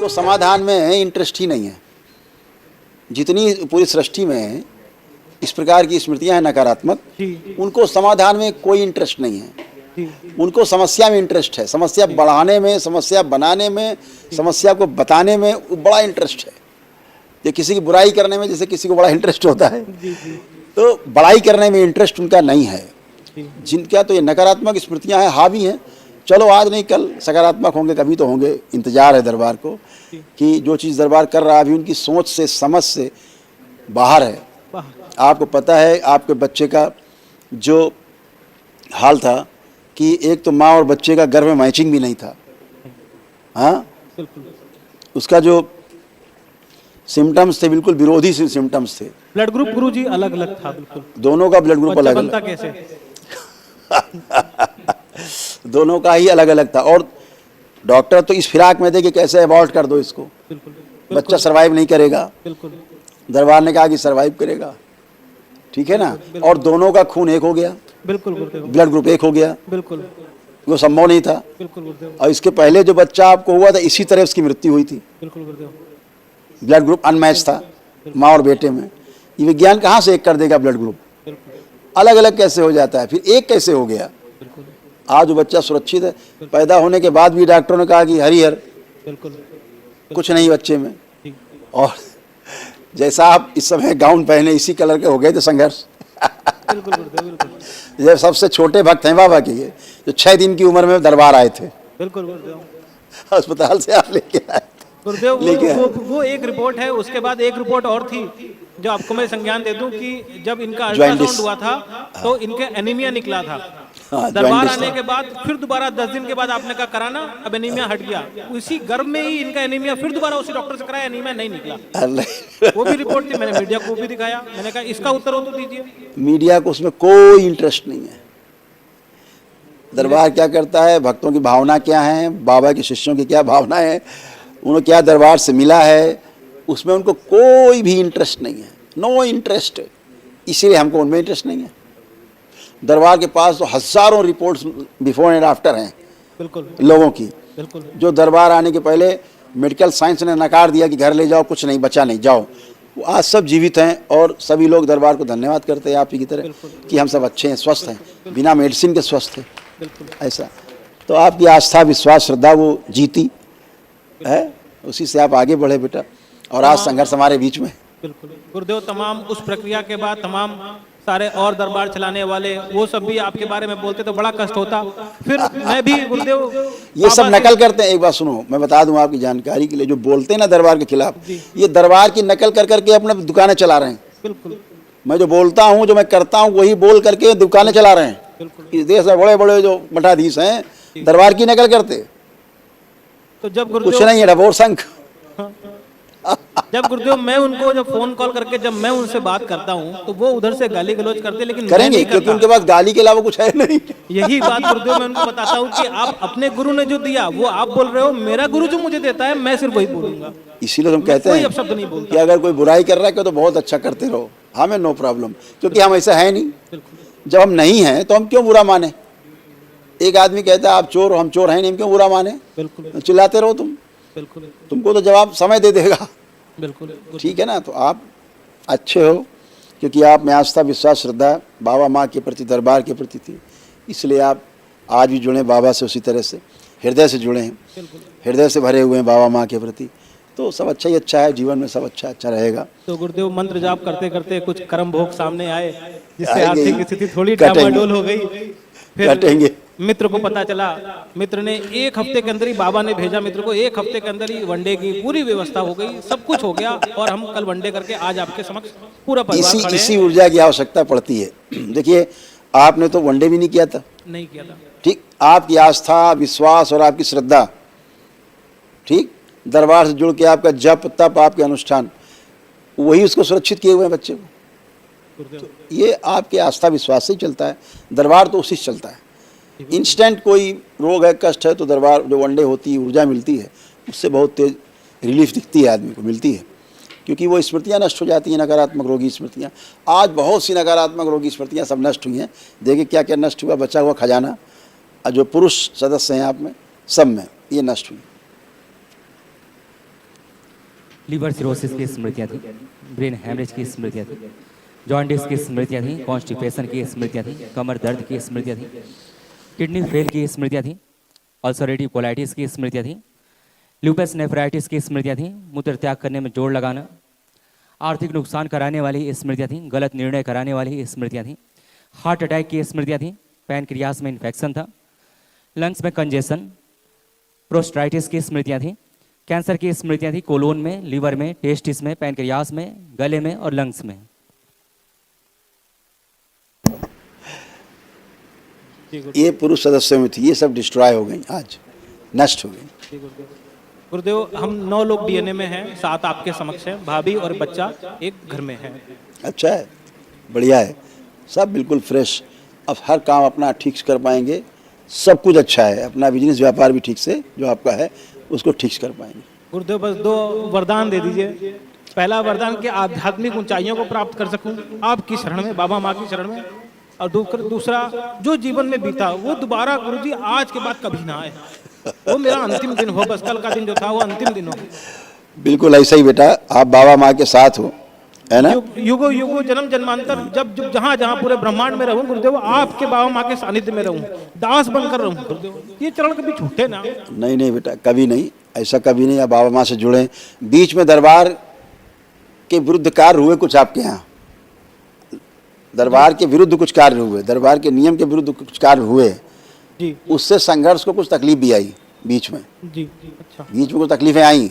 इसको समाधान में इंटरेस्ट ही नहीं है। जितनी पूरी सृष्टि में इस प्रकार की स्मृतियां हैं नकारात्मक, उनको समाधान में कोई इंटरेस्ट नहीं है। उनको समस्या में इंटरेस्ट है, समस्या बढ़ाने में, समस्या बनाने में, समस्या को बताने में बड़ा इंटरेस्ट है। ये किसी की बुराई करने में जैसे किसी को बड़ा इंटरेस्ट होता है, तो बड़ाई करने में इंटरेस्ट उनका नहीं है। जिनका तो ये नकारात्मक स्मृतियां हैं, हावी हैं। चलो आज नहीं कल सकारात्मक होंगे, कभी तो होंगे। इंतजार है दरबार को कि जो चीज़ दरबार कर रहा है अभी उनकी सोच से, समझ से बाहर है। आपको पता है आपके बच्चे का जो हाल था कि एक तो माँ और बच्चे का गर्भ में मैचिंग भी नहीं था। हाँ, उसका जो सिम्टम्स थे बिल्कुल विरोधी सिम्टम्स थे। ब्लड ग्रुप गुरुजी अलग अलग था, बिल्कुल दोनों का ब्लड ग्रुप अलग अलग कैसे दोनों का ही अलग अलग था। और डॉक्टर तो इस फिराक में थे कि कैसे अबॉर्ट कर दो इसको, बच्चा सरवाइव नहीं करेगा। दरबार ने कहा कि सरवाइव करेगा, ठीक है ना। और दोनों का खून एक हो गया, बिल्कुल ब्लड ग्रुप एक हो गया, बिल्कुल वो संभव नहीं था। और इसके पहले जो बच्चा आपको हुआ था इसी तरह उसकी मृत्यु हुई थी। ब्लड ग्रुप अनमैच था माँ और बेटे में। ये विज्ञान कहाँ से एक कर देगा ब्लड ग्रुप? अलग अलग कैसे हो जाता है, फिर एक कैसे हो गया? आज वो बच्चा सुरक्षित है। पैदा होने के बाद भी डॉक्टरों ने कहा कि हरिहर कुछ नहीं बच्चे में। और जैसा आप इस समय गाउन पहने इसी कलर के हो गए थे संघर्ष। जब सबसे छोटे भक्त हैं बाबा के, जो 6 दिन की उम्र में दरबार आए थे, अस्पताल से आप लेके आए गुरुदेव। वो एक रिपोर्ट है, उसके बाद एक रिपोर्ट और थी जो आपको मैं संज्ञान दे दूं कि जब इनका अल्ट्रासाउंड हुआ था तो इनके एनीमिया निकला था। दरबार आने के बाद फिर दोबारा 10 दिन के बाद आपने कहा कराना, अब एनीमिया हट गया। उसी गर्भ में ही इनका एनीमिया, फिर दोबारा उसी डॉक्टर से कराया, एनीमिया नहीं निकला। वो भी रिपोर्ट थी, मैंने मीडिया को भी दिखाया। मैंने कहा इसका उत्तर हो तो दीजिए। मीडिया को उसमें कोई इंटरेस्ट नहीं है। दरबार क्या करता है, भक्तों की भावना क्या है, बाबा के शिष्यों की क्या भावना है, उन्हें क्या दरबार से मिला है, उसमें उनको कोई भी इंटरेस्ट नहीं है। No interest. इसीलिए हमको उनमें इंटरेस्ट नहीं है। दरबार के पास तो हजारों रिपोर्ट्स बिफोर एंड आफ्टर हैं लोगों की, जो दरबार आने के पहले मेडिकल साइंस ने नकार दिया कि घर ले जाओ, कुछ नहीं बचा, नहीं जाओ। वो आज सब जीवित हैं और सभी लोग दरबार को धन्यवाद करते हैं आप ही की तरह कि हम सब अच्छे हैं, स्वस्थ हैं, बिना मेडिसिन के स्वस्थ हैं। ऐसा तो आपकी आस्था, विश्वास, श्रद्धा वो जीती है, उसी से आप आगे बढ़े बेटा। और आज संघर्ष हमारे बीच में। गुरुदेव, तमाम उस प्रक्रिया के बाद तमाम सारे और दरबार चलाने वाले वो सब भी आपके बारे में बोलते तो बड़ा कष्ट होता। फिर मैं भी गुरुदेव ये सब नकल करते हैं। एक बात सुनो, मैं बता दूं आपकी जानकारी के लिए, जो बोलते हैं ना दरबार के खिलाफ, ये दरबार की नकल कर करके अपने दुकानें चला रहे हैं। बिल्कुल, मैं जो बोलता हूँ, जो मैं करता हूँ, वही बोल करके दुकानें चला रहे हैं। इस देश में बड़े बड़े जो मठाधीश हैं दरबार की नकल करते। तो जब कुछ नहीं है, रबोर संघ। जब गुरुदेव मैं उनको जब फोन कॉल करके जब मैं उनसे बात करता हूँ तो वो उधर से गाली गलौज करते, लेकिन करेंगे क्योंकि उनके पास गाली के अलावा कुछ है नहीं। यही बात गुरुदेव मैं उनको बताता हूँ कि आप अपने गुरु ने जो दिया वो आप बोल रहे हो, मेरा गुरु जो मुझे देता है मैं सिर्फ वही बोलूंगा। इसीलिए हम कहते हैं कि अगर कोई बुराई कर रहा है तो बहुत अच्छा करते रहो, हमें नो प्रॉब्लम, क्योंकि हम ऐसा है नहीं। जब हम नहीं हैं तो हम क्यों बुरा माने? एक आदमी कहता है आप चोर हो, हम चोर हैं नहीं, हम क्यों बुरा माने? चिल्लाते रहो तुम, तुमको तो जवाब समय दे देगा। बिल्कुल, ठीक है ना। तो आप अच्छे हो क्योंकि आप में आस्था, विश्वास, श्रद्धा बाबा माँ के प्रति, दरबार के प्रति थी, इसलिए आप आज भी जुड़े बाबा से, उसी तरह से हृदय से जुड़े हैं, हृदय से भरे हुए हैं बाबा माँ के प्रति। तो सब अच्छा ही अच्छा है, जीवन में सब अच्छा अच्छा रहेगा। तो गुरुदेव मंत्र जाप करते करते कुछ कर्म भोग सामने आए जिससे आर्थिक स्थिति थोड़ी डामाडोल हो गई। फिर कटेंगे। मित्र को पता चला, मित्र ने 1 हफ्ते के अंदर ही, बाबा ने भेजा मित्र को, 1 हफ्ते के अंदर ही वनडे की पूरी व्यवस्था हो गई, सब कुछ हो गया और हम कल वनडे करके आज आपके समक्ष पूरा परिवार खड़े हैं। इसी ऊर्जा की आवश्यकता पड़ती है। देखिए आपने तो वनडे भी नहीं किया था, नहीं किया था, ठीक। आपकी आस्था, विश्वास और आपकी श्रद्धा, ठीक, दरबार से जुड़ के आपका जप तप, आपके अनुष्ठान, वही उसको सुरक्षित किए हुए हैं बच्चे को। तो ये आपके आस्था विश्वास से ही चलता है, दरबार तो उसी से चलता है। इंस्टेंट कोई रोग है, कष्ट है, तो दरबार जो वनडे होती है, ऊर्जा मिलती है, उससे बहुत तेज रिलीफ दिखती है, आदमी को मिलती है, क्योंकि वो स्मृतियाँ नष्ट हो जाती हैं, नकारात्मक रोगी स्मृतियाँ। आज बहुत सी नकारात्मक रोगी स्मृतियाँ सब नष्ट हुई हैं। देखिए क्या क्या नष्ट हुआ, बचा हुआ खजाना, जो पुरुष सदस्य हैं आप में, सब में ये नष्ट हुई। लीवर सिरोसिस की स्मृतियाँ थी, ब्रेन हैमरेज की स्मृतियाँ थी, जॉन्डिस की स्मृतियाँ थी, कॉन्स्टिपेशन की स्मृतियाँ थी, कमर दर्द की स्मृतियाँ थी, किडनी फेल की स्मृतियाँ थी, अल्सरेटिव कोलाइटिस की स्मृतियाँ थी, ल्यूपस नेफ्राइटिस की स्मृतियाँ थी, मूत्र त्याग करने में जोर लगाना, आर्थिक नुकसान कराने वाली स्मृतियाँ थी, गलत निर्णय कराने वाली स्मृतियाँ थी, हार्ट अटैक की स्मृतियाँ थी, पैनक्रियास में इन्फेक्शन था, लंग्स में कंजेशन, प्रोस्टाइटिस की स्मृतियाँ थी, कैंसर की स्मृतियाँ थी कोलोन में, लीवर में, टेस्टिस में, पैनक्रियास में, गले में और लंग्स में। ये पुरुष सदस्यों में थी, ये सब डिस्ट्रॉय हो गई, आज नष्ट हो गई। गुरुदेव, हम 9 लोग डीएनए में हैं, 7 आपके समक्ष हैं, भाभी और बच्चा एक घर में है। अच्छा है, बढ़िया है, सब बिल्कुल फ्रेश। अब हर काम अपना ठीक से कर पाएंगे, सब कुछ अच्छा है, अपना बिजनेस व्यापार भी ठीक से जो आपका है उसको ठीक से कर पाएंगे। गुरुदेव, बस 2 वरदान दे दीजिए। पहला वरदान कि आध्यात्मिक ऊंचाइयों को प्राप्त कर सकूं आपकी शरण में, बाबा माँ की शरण में, और दूसरा जो जीवन में बीता वो दोबारा गुरुजी आज के बाद कभी ना आए, वो मेरा अंतिम दिन हो, बस कल का दिन जो था वो अंतिम दिन हो। बिल्कुल ऐसा ही बेटा, आप बाबा माँ के साथ हो, है ना? युगो युगो जन्म जन्मांतर जब जब जहाँ जहाँ पूरे ब्रह्मांड में रहूं गुरुदेव, आपके बाबा माँ के सानिध्य में रहूं, दास बनकर रहूं गुरुदेव, ये चरण कभी छूटे ना। नहीं नहीं बेटा, कभी नहीं, ऐसा कभी नहीं। आप बाबा माँ से जुड़े। बीच में दरबार के विरुद्ध कार्य हुए कुछ आपके यहाँ, दरबार के विरुद्ध कुछ कार्य हुए, दरबार के नियम के विरुद्ध कुछ कार्य हुए जी, उससे संघर्ष को कुछ तकलीफ भी आई बीच में। जी, अच्छा, बीच में कुछ तकलीफें आई,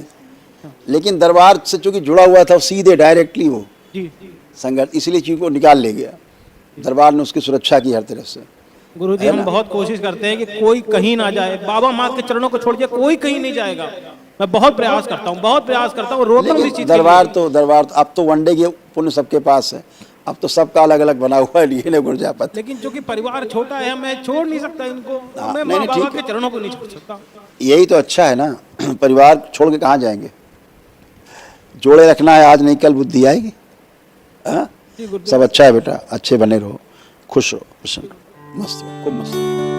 लेकिन दरबार से चूंकि जुड़ा हुआ था, सीधे डायरेक्टली वो जी, संघर्ष, इसलिए चीज को निकाल ले गया। दरबार ने उसकी सुरक्षा की हर तरफ से। गुरुजी हम बहुत कोशिश करते हैं कि कोई कहीं ना जाए, बाबा माँ के चरणों को छोड़ के कोई कहीं नहीं जाएगा। मैं बहुत प्रयास करता हूँ, बहुत प्रयास करता हूँ, रोकता हूँ इस चीज। दरबार तो अब तो वनडे के पुण्य सबके पास है, अब तो सबका अलग अलग बना हुआ है, लिए गुरजापत। लेकिन चूंकि परिवार छोटा है, मैं छोड़ नहीं सकता इनको, मैं नहीं, माँ बाबा ठीक के चरणों को नहीं छोड़ सकता। यही तो अच्छा है ना, परिवार छोड़ के कहाँ जाएंगे, जोड़े रखना है, आज नहीं कल बुद्धि आएगी। हाँ, सब अच्छा है बेटा, अच्छे बने रहो, खुश रहो, प्रसन्न रहो, मस्त रहो, खूब मस्त रहो।